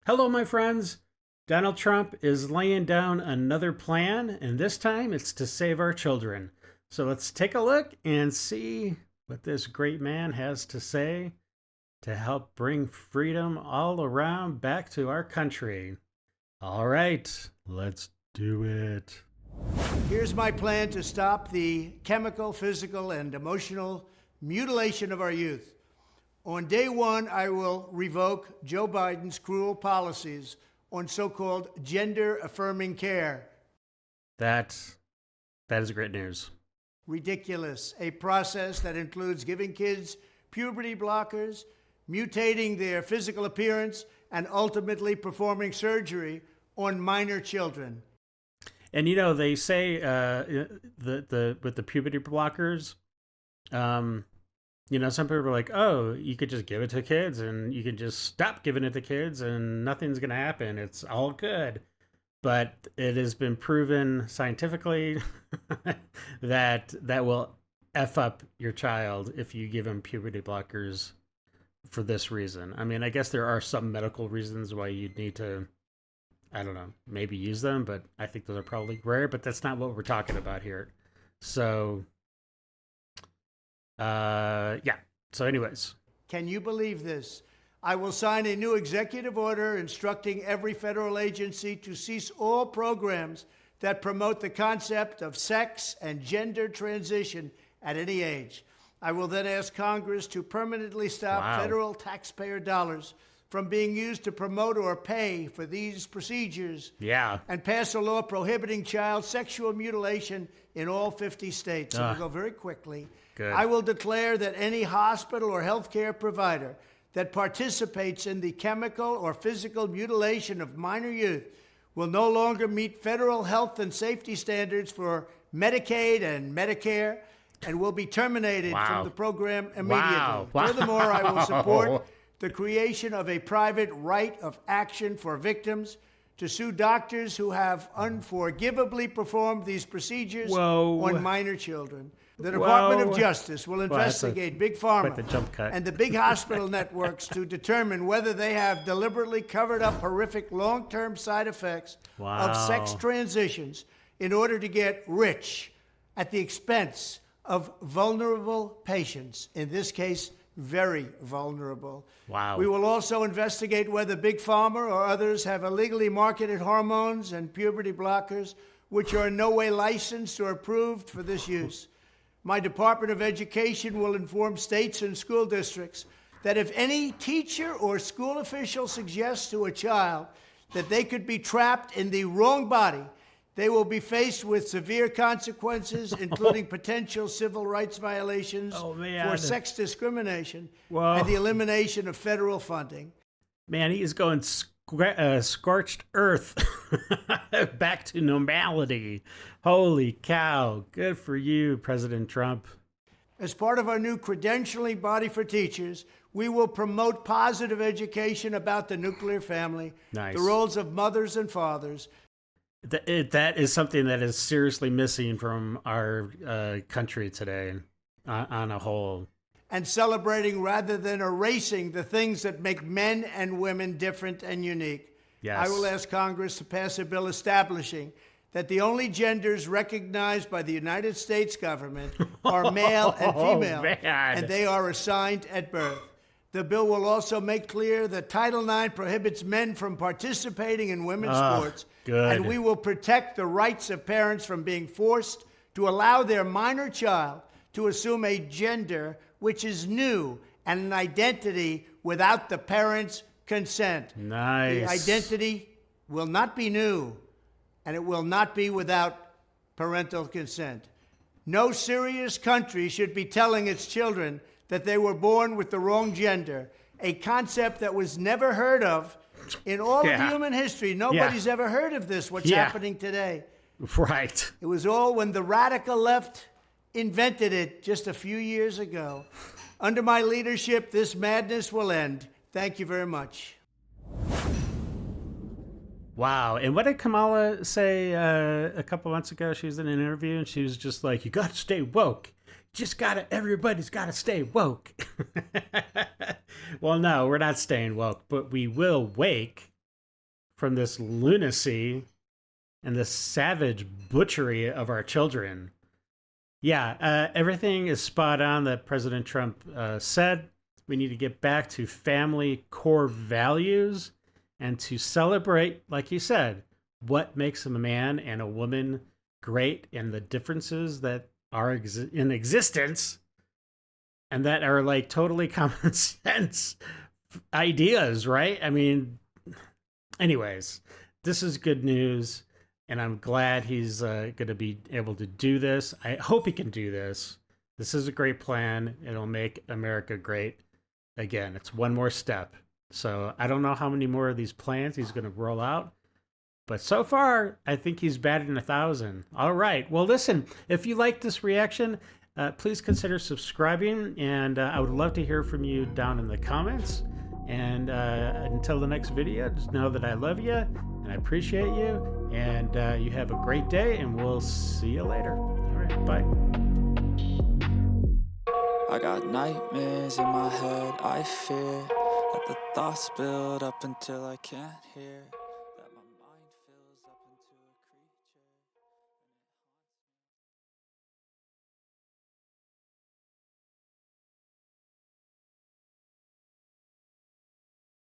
Hello, my friends. Donald Trump is laying down another plan, and this time it's to save our children. So let's take a look and see what this great man has to say to help bring freedom all around back to our country. All right, let's do it. Here's my plan to stop the chemical, physical, and emotional mutilation of our youth. On day one, I will revoke Joe Biden's cruel policies on so-called gender-affirming care. That is great news. Ridiculous. A process that includes giving kids puberty blockers, mutating their physical appearance, and ultimately performing surgery on minor children. And they say the with the puberty blockers, some people are like, oh, you could just give it to kids and you can just stop giving it to kids and nothing's going to happen. It's all good. But it has been proven scientifically that will F up your child if you give him puberty blockers for this reason. I mean, I guess there are some medical reasons why you'd need to, I don't know, maybe use them, but I think those are probably rare, but that's not what we're talking about here. So, yeah. So anyways. Can you believe this? I will sign a new executive order instructing every federal agency to cease all programs that promote the concept of sex and gender transition at any age. I will then ask Congress to permanently stop federal taxpayer dollars from being used to promote or pay for these procedures. Yeah. And pass a law prohibiting child sexual mutilation in all 50 states. So we'll go very quickly. Good. I will declare that any hospital or healthcare provider that participates in the chemical or physical mutilation of minor youth will no longer meet federal health and safety standards for Medicaid and Medicare and will be terminated from the program immediately. Furthermore, I will support the creation of a private right of action for victims to sue doctors who have unforgivably performed these procedures on minor children. The Department of Justice will investigate Big Pharma and the big hospital networks to determine whether they have deliberately covered up horrific long-term side effects of sex transitions in order to get rich at the expense of vulnerable patients, in this case, very vulnerable. We will also investigate whether Big Pharma or others have illegally marketed hormones and puberty blockers, which are in no way licensed or approved for this use. My Department of Education will inform states and school districts that if any teacher or school official suggests to a child that they could be trapped in the wrong body, they will be faced with severe consequences, including potential civil rights violations for sex discrimination and the elimination of federal funding. Man, he is going scorched earth back to normality. Holy cow. Good for you, President Trump. As part of our new credentialing body for teachers, we will promote positive education about the nuclear family, the roles of mothers and fathers. That is something that is seriously missing from our country today on a whole. And celebrating rather than erasing the things that make men and women different and unique. I will ask Congress to pass a bill establishing that the only genders recognized by the United States government are male and female, and they are assigned at birth. The bill will also make clear that Title IX prohibits men from participating in women's sports, and we will protect the rights of parents from being forced to allow their minor child to assume a gender which is new and an identity without the parents' consent. The identity will not be new, and it will not be without parental consent. No serious country should be telling its children that they were born with the wrong gender, a concept that was never heard of in all of human history. Nobody's ever heard of this, what's happening today. Right. It was all when the radical left invented it just a few years ago. Under my leadership, this madness will end. Thank you very much. Wow. And what did Kamala say a couple months ago? She was in an interview and she was just like, you got to stay woke. Everybody's got to stay woke. Well, no, we're not staying woke, but we will wake from this lunacy and this savage butchery of our children. Yeah, everything is spot on that President Trump said. We need to get back to family core values and to celebrate, like you said, what makes a man and a woman great and the differences that are in existence and that are like totally common sense ideas, right? I mean, anyways, this is good news, and I'm glad he's going to be able to do this. I hope he can do this. This is a great plan. It'll make America great again. It's one more step. So I don't know how many more of these plans he's going to roll out, but so far I think he's batting 1,000. All right. Well, listen, if you like this reaction, please consider subscribing, and I would love to hear from you down in the comments. And until the next video, just know that I love you and I appreciate you, and you have a great day, and we'll see you later. All right, bye. I got nightmares in my head, I fear that the thoughts build up until I can't hear.